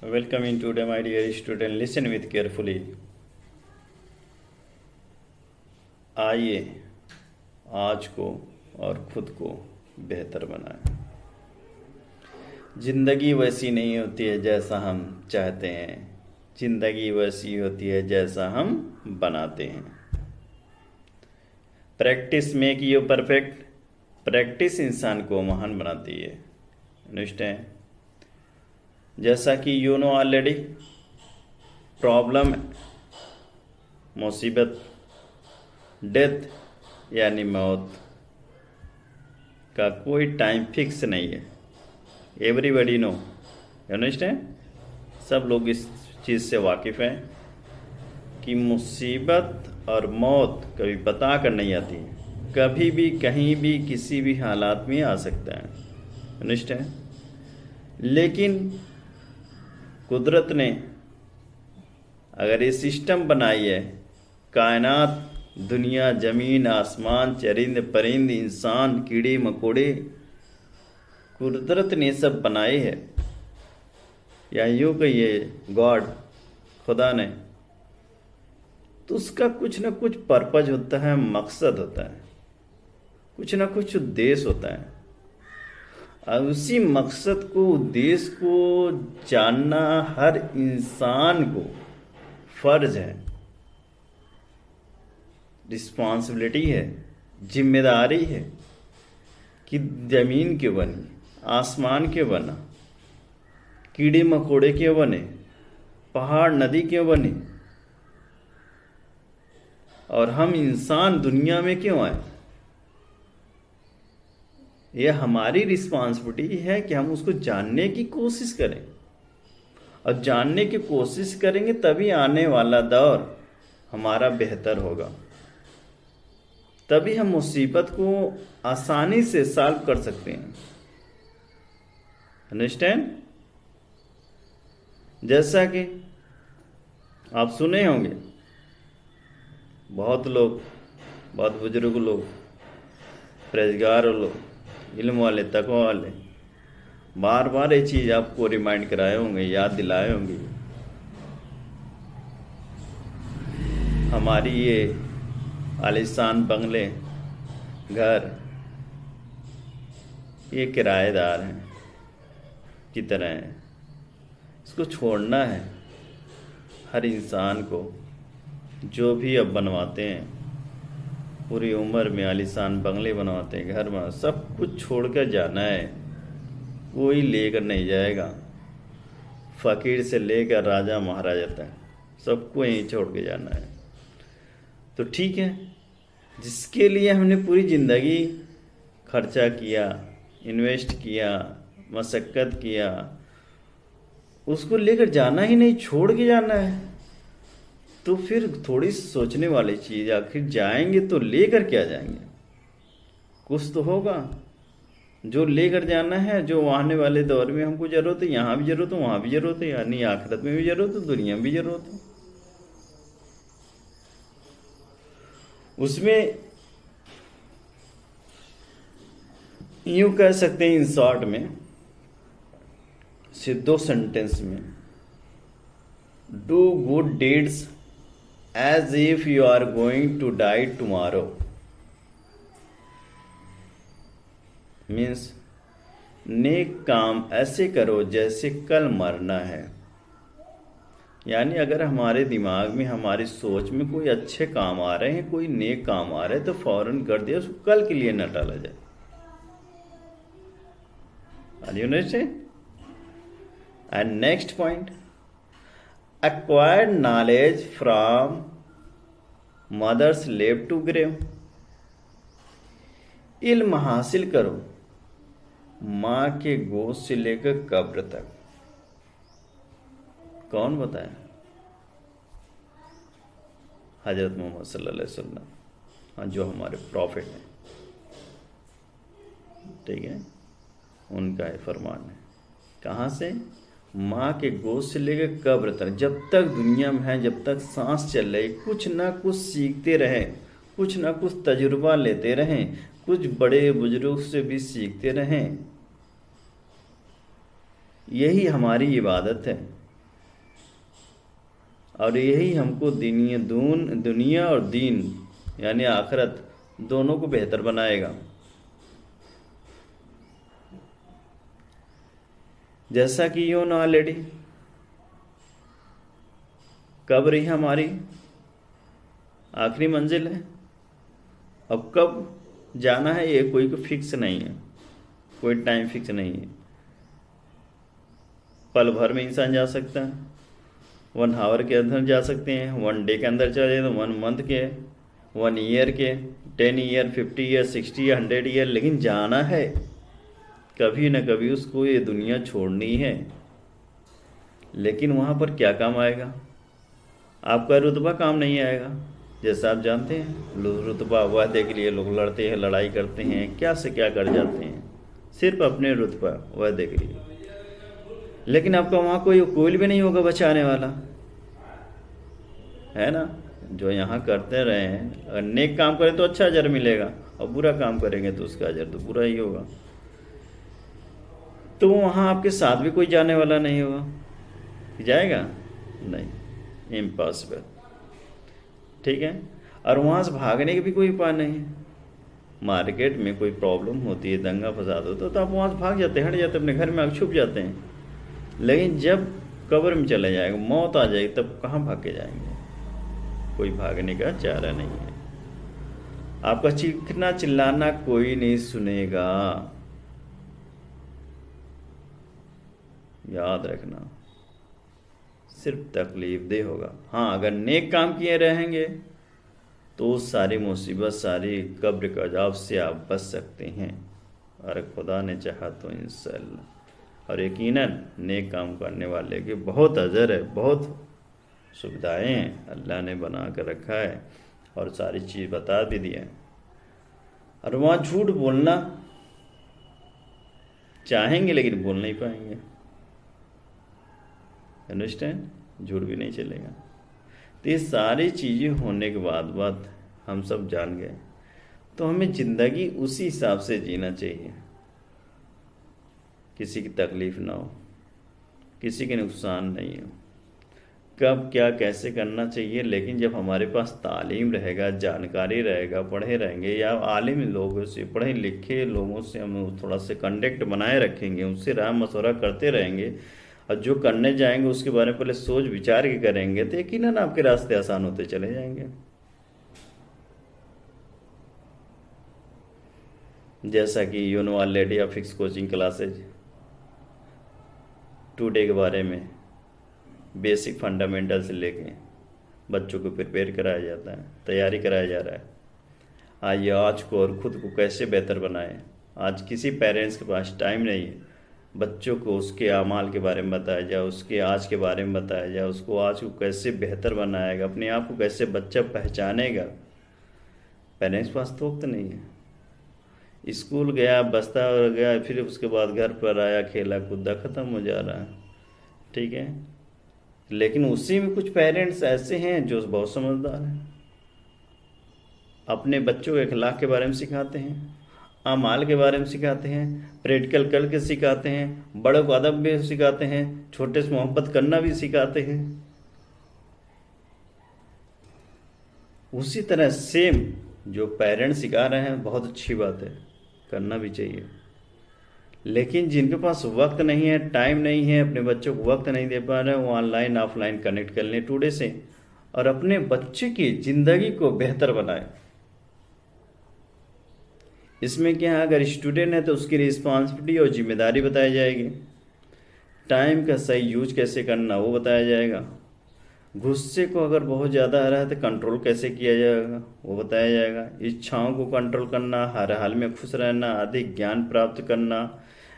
Welcome in today, my dear student. Listen with carefully. आइए आज को और खुद को बेहतर बनाएं। जिंदगी वैसी नहीं होती है जैसा हम चाहते हैं, जिंदगी वैसी होती है जैसा हम बनाते हैं। Practice make you perfect. Practice इंसान को महान बनाती है। अंडरस्टैंड? जैसा कि यू नो ऑलरेडी, प्रॉब्लम, मुसीबत, डेथ यानी मौत का कोई टाइम फिक्स नहीं है। Everybody know, understand? सब लोग इस चीज़ से वाकिफ़ हैं कि मुसीबत और मौत कभी बता कर नहीं आती है, कभी भी कहीं भी किसी भी हालात में आ सकता है। अंडरस्टैंड? लेकिन कुदरत ने अगर ये सिस्टम बनाई है, कायनात, दुनिया, ज़मीन, आसमान, चरिंद परिंद, इंसान, कीड़े मकोड़े, कुदरत ने सब बनाए है, या यूँ कहिए गॉड, खुदा ने, तो उसका कुछ ना कुछ पर्पज होता है, मकसद होता है, कुछ ना कुछ उद्देश्य होता है। और उसी मकसद को, उद्देश्य को जानना हर इंसान को फर्ज है, रिस्पॉन्सिबिलिटी है, जिम्मेदारी है कि ज़मीन क्यों बनी, आसमान क्यों बना, कीड़े मकोड़े क्यों बने, पहाड़ नदी क्यों बनी, और हम इंसान दुनिया में क्यों आए। यह हमारी रिस्पॉन्सिबिलिटी है कि हम उसको जानने की कोशिश करें, और जानने की कोशिश करेंगे तभी आने वाला दौर हमारा बेहतर होगा, तभी हम मुसीबत को आसानी से सॉल्व कर सकते हैं। अंडरस्टैंड? जैसा कि आप सुने होंगे, बहुत लोग, बहुत बुजुर्ग लोग, परहेजगार लोग, इल्म वाले, तकवा वाले बार बार ये चीज़ आपको रिमाइंड कराए होंगे, याद दिलाए होंगे। हमारी ये आलीशान बंगले, घर, ये किराएदार हैं की तरह हैं। इसको छोड़ना है हर इंसान को, जो भी अब बनवाते हैं, पूरी उम्र में आलीशान बंगले बनवाते हैं, घर बना, सब कुछ छोड़कर जाना है। कोई लेकर नहीं जाएगा, फ़कीर से लेकर राजा महाराजा तक सबको यहीं छोड़ के जाना है। तो ठीक है, जिसके लिए हमने पूरी ज़िंदगी खर्चा किया, इन्वेस्ट किया, मशक्क़त किया, उसको लेकर जाना ही नहीं, छोड़ के जाना है, तो फिर थोड़ी सोचने वाली चीज़, आखिर जाएंगे तो लेकर क्या जाएंगे? कुछ तो होगा जो लेकर जाना है, जो आने वाले दौर में हमको ज़रूरत है, यहाँ भी ज़रूरत है, वहाँ भी ज़रूरत है, यानी आखिरत में भी ज़रूरत है, दुनिया में भी ज़रूरत है। उसमें यूँ कह सकते हैं, इन शॉर्ट में, सिर्फ 2 सेंटेंस में, do good deeds as if you are going to die tomorrow, means नेक काम ऐसे करो जैसे कल मरना है। यानी अगर हमारे दिमाग में, हमारी सोच में कोई अच्छे काम आ रहे हैं, कोई नेक काम आ रहे हैं, तो फौरन कर दिया, उसको कल के लिए न टाला जाए। Are you understand? And next point, acquired knowledge from mother's lap to grave। इल्म हासिल करो माँ के गोद से लेकर कब्र तक। कौन बताया? हजरत मोहम्मद सल्लल्लाहु अलैहि वसल्लम, हाँ, जो हमारे प्रॉफिट हैं, ठीक है, उनका ये फरमान है। कहाँ से? माँ के गोद से लेकर कब्र तक, जब तक दुनिया में है, जब तक सांस चल रही, कुछ ना कुछ सीखते रहें, कुछ ना कुछ तजुर्बा लेते रहें, कुछ बड़े बुजुर्ग से भी सीखते रहें। यही हमारी इबादत है, और यही हमको दुनिया और दीन यानी आखिरत दोनों को बेहतर बनाएगा। जैसा कि यू नो ऑलरेडी, कब्र ही हमारी आखिरी मंजिल है। अब कब जाना है ये कोई फिक्स नहीं है, कोई टाइम फिक्स नहीं है। पल भर में इंसान जा सकता है, 1 आवर के अंदर जा सकते हैं, 1 डे के अंदर चले जाए तो 1 मंथ के, 1 ईयर के, 10 ईयर, 50 ईयर, 60 ईयर, 100 ईयर, लेकिन जाना है। कभी न कभी उसको ये दुनिया छोड़नी है। लेकिन वहाँ पर क्या काम आएगा? आपका रुतबा काम नहीं आएगा। जैसा आप जानते हैं, रुतबा वादे के लिए लोग लड़ते हैं, लड़ाई करते हैं, क्या से क्या कर जाते हैं, सिर्फ अपने रुतबा वादे के लिए। लेकिन आपका वहाँ कोई भी नहीं होगा बचाने वाला, है ना। जो यहाँ करते रहे हैं, अगर नेक काम करें तो अच्छा अजर मिलेगा, और बुरा काम करेंगे तो उसका अजर तो बुरा ही होगा। तो वहाँ आपके साथ भी कोई जाने वाला नहीं होगा। जाएगा नहीं, इम्पॉसिबल। ठीक है। और वहाँ से भागने के भी कोई उपाय नहीं है। मार्केट में कोई प्रॉब्लम होती है, दंगा फसाद होता है, तो आप वहाँ से भाग जाते हैं, हट जाते हैं, अपने घर में आग छुप जाते हैं। लेकिन जब कब्र में चले जाएगा, मौत आ जाएगी, तब कहाँ भाग के जाएंगे? कोई भागने का चारा नहीं है। आपका चीखना चिल्लाना कोई नहीं सुनेगा, याद रखना। सिर्फ तकलीफ दे होगा। हाँ, अगर नेक काम किए रहेंगे तो सारी मुसीबत, सारी कब्र के अजाब से आप बच सकते हैं, और खुदा ने चाहा तो इंशाअल्लाह। और यकीनन नेक काम करने वाले के बहुत अजर है, बहुत सुविधाएं हैं अल्लाह ने बना कर रखा है, और सारी चीज़ बता भी दी है। और वहाँ झूठ बोलना चाहेंगे लेकिन बोल नहीं पाएंगे। अंडरस्टैंड? झूठ भी नहीं चलेगा। तो ये सारी चीज़ें होने के बाद हम सब जान गए, तो हमें ज़िंदगी उसी हिसाब से जीना चाहिए। किसी की तकलीफ़ ना हो, किसी के नुकसान नहीं हो, कब क्या कैसे करना चाहिए। लेकिन जब हमारे पास तालीम रहेगा, जानकारी रहेगा, पढ़े रहेंगे, या आलिम लोगों से, पढ़े लिखे लोगों से हम थोड़ा सा कॉन्टेक्ट बनाए रखेंगे, उनसे राय मशवरा करते रहेंगे, और जो करने जाएंगे उसके बारे में पहले सोच विचार के करेंगे, तो यकीनन आपके रास्ते आसान होते चले जाएंगे। जैसा कि you know already fix coaching classes today के बारे में बेसिक फंडामेंटल से लेके बच्चों को प्रिपेयर कराया जाता है, तैयारी कराया जा रहा है। आइए आज को और ख़ुद को कैसे बेहतर बनाएं। आज किसी पेरेंट्स के पास टाइम नहीं है, बच्चों को उसके अमाल के बारे में बताया जाए, उसके आज के बारे में बताया जाए, उसको आज को कैसे बेहतर बनाएगा, अपने आप को कैसे बच्चा पहचानेगा। पेरेंट्स पास तो वक्त नहीं है। स्कूल गया, बस्ता और गया, फिर उसके बाद घर पर आया, खेला कूदा, ख़त्म हो जा रहा है। ठीक है। लेकिन उसी में कुछ पेरेंट्स ऐसे हैं जो बहुत समझदार हैं, अपने बच्चों के अखलाक के बारे में सिखाते हैं, अमाल के बारे में सिखाते हैं, प्रैक्टिकल करके सिखाते हैं, बड़ों को अदब भी सिखाते हैं, छोटे से मोहब्बत करना भी सिखाते हैं। उसी तरह सेम जो पेरेंट्स सिखा रहे हैं, बहुत अच्छी बात है, करना भी चाहिए। लेकिन जिनके पास वक्त नहीं है, टाइम नहीं है, अपने बच्चों को वक्त नहीं दे पा रहे, वो ऑनलाइन ऑफलाइन कनेक्ट कर लें टुडे से, और अपने बच्चे की ज़िंदगी को बेहतर बनाए। इसमें क्या है, अगर स्टूडेंट है तो उसकी रिस्पॉन्सिबिलिटी और जिम्मेदारी बताई जाएगी, टाइम का सही यूज कैसे करना वो बताया जाएगा, गुस्से को अगर बहुत ज़्यादा आ रहा है तो कंट्रोल कैसे किया जाएगा वो बताया जाएगा, इच्छाओं को कंट्रोल करना, हर हाल में खुश रहना, अधिक ज्ञान प्राप्त करना,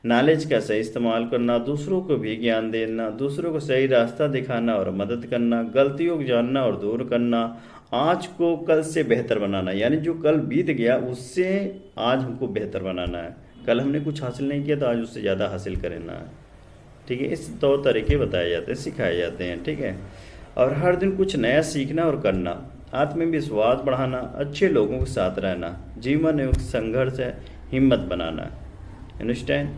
नॉलेज का सही इस्तेमाल करना, दूसरों को भी ज्ञान देना, दूसरों को सही रास्ता दिखाना और मदद करना, गलतियों को जानना और दूर करना, आज को कल से बेहतर बनाना, यानी जो कल बीत गया उससे आज हमको बेहतर बनाना है। कल हमने कुछ हासिल नहीं किया तो आज उससे ज़्यादा हासिल करना है। ठीक है। इस तौर तरीके बताए जाते हैं, सिखाए जाते हैं। ठीक है। और हर दिन कुछ नया सीखना और करना, आत्मविश्वास बढ़ाना, अच्छे लोगों के साथ रहना, जीवन में संघर्ष है, हिम्मत बनाना। अंडरस्टैंड?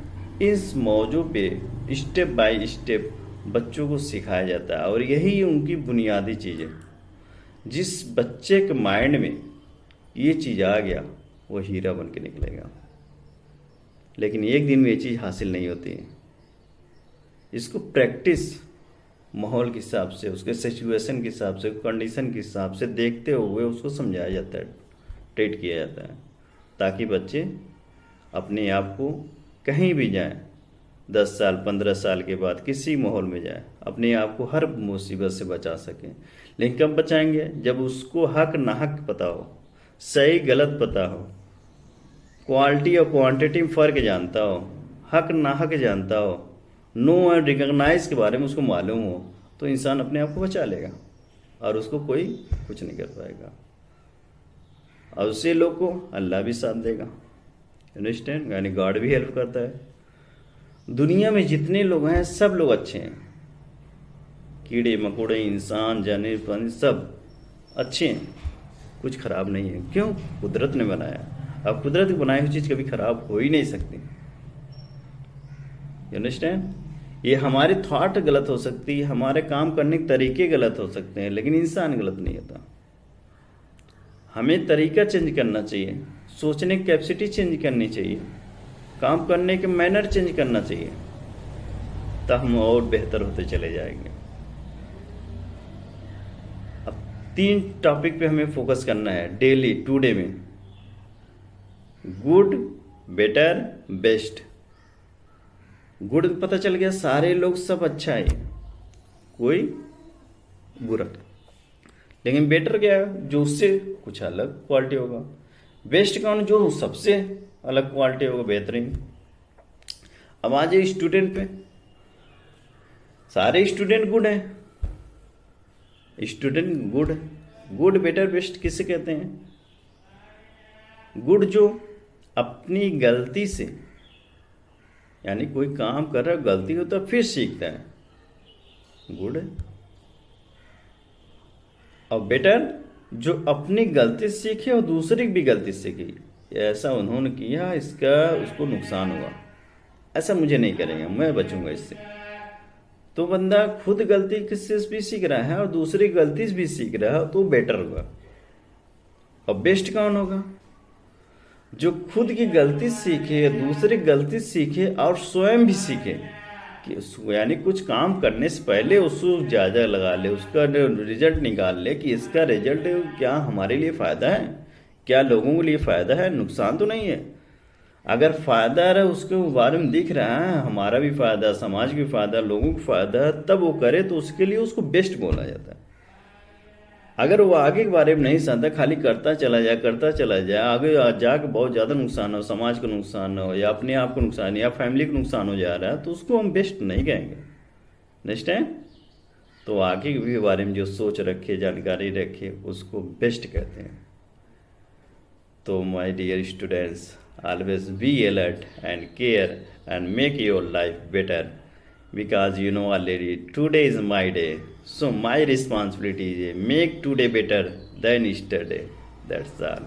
इस मौजू पे स्टेप बाय स्टेप बच्चों को सिखाया जाता है, और यही उनकी बुनियादी चीज़ है। जिस बच्चे के माइंड में ये चीज़ आ गया वो हीरा बन के निकलेगा, लेकिन एक दिन में ये चीज़ हासिल नहीं होती है। इसको प्रैक्टिस, माहौल के हिसाब से, उसके सिचुएशन के हिसाब से, कंडीशन के हिसाब से देखते हुए उसको समझाया जाता है, ट्रीट किया जाता है, ताकि बच्चे अपने आप को कहीं भी जाएं, 10 साल 15 साल के बाद किसी माहौल में जाए, अपने आप को हर मुसीबत से बचा सकें। लेकिन कब बचाएंगे? जब उसको हक नाहक पता हो, सही गलत पता हो, क्वालिटी और क्वांटिटी में फ़र्क जानता हो, हक नाहक जानता हो, नो एंड रिकॉग्नाइज के बारे में उसको मालूम हो, तो इंसान अपने आप को बचा लेगा और उसको कोई कुछ नहीं कर पाएगा। और उसे लोग को अल्लाह भी साथ देगा। अंडरस्टैंड? यानी गॉड भी हेल्प करता है। दुनिया में जितने लोग हैं सब लोग अच्छे हैं, कीड़े मकोड़े, इंसान, जानवर, सब अच्छे हैं, कुछ खराब नहीं है। क्यों? कुदरत ने बनाया। अब कुदरत की बनाई हुई चीज़ कभी खराब हो ही नहीं सकती। You understand? ये हमारे थॉट गलत हो सकती है, हमारे काम करने के तरीके गलत हो सकते हैं, लेकिन इंसान गलत नहीं होता। हमें तरीका चेंज करना चाहिए, सोचने की कैपेसिटी चेंज करनी चाहिए, काम करने के मैनर चेंज करना चाहिए, तब हम और बेहतर होते चले जाएंगे। अब 3 टॉपिक पे हमें फोकस करना है डेली, टुडे में। Good, better, best. गुड पता चल गया, सारे लोग सब अच्छा है, कोई बुरा। लेकिन बेटर क्या है? जो उससे कुछ अलग क्वालिटी होगा। बेस्ट कौन? जो सबसे अलग क्वालिटी होगा, बेहतरीन। अब आ जाए स्टूडेंट पे। सारे स्टूडेंट गुड हैं, student good. Good, better, best किसे कहते हैं? गुड जो अपनी गलती से, यानी कोई काम कर रहा है, गलती होता है फिर सीखता है, गुड है। और बेटर जो अपनी गलती सीखे और दूसरे की भी गलती सीखी, ऐसा उन्होंने किया, इसका उसको नुकसान हुआ, ऐसा मुझे नहीं करेंगे, मैं बचूंगा इससे। तो बंदा खुद गलती किससे भी सीख रहा है और दूसरी गलती से भी सीख रहा है, तो बेटर होगा। और बेस्ट कौन होगा? जो खुद की गलती सीखे, दूसरी गलती सीखे और स्वयं भी सीखे, कि यानी कुछ काम करने से पहले उसको जायजा लगा ले, उसका रिजल्ट निकाल ले कि इसका रिजल्ट क्या हमारे लिए फ़ायदा है, क्या लोगों के लिए फ़ायदा है, नुकसान तो नहीं है। अगर फ़ायदा है उसके बारे में दिख रहा है, हमारा भी फ़ायदा, समाज भी फ़ायदा, लोगों को फ़ायदा है, तब वो करे, तो उसके लिए उसको बेस्ट बोला जाता है। अगर वो आगे के बारे में नहीं समझता, खाली करता चला जाए, आगे जाके बहुत ज़्यादा नुकसान हो, समाज को नुकसान हो, या अपने आप को नुकसान, या फैमिली को नुकसान हो जा रहा है, तो उसको हम बेस्ट नहीं कहेंगे। नेक्स्ट टाइम तो आगे के बारे में जो सोच रखे, जानकारी रखे, उसको बेस्ट कहते हैं। तो my dear students, always be alert and care and make your life better, because you know already today is my day, so my responsibility is make today better than yesterday. That's all.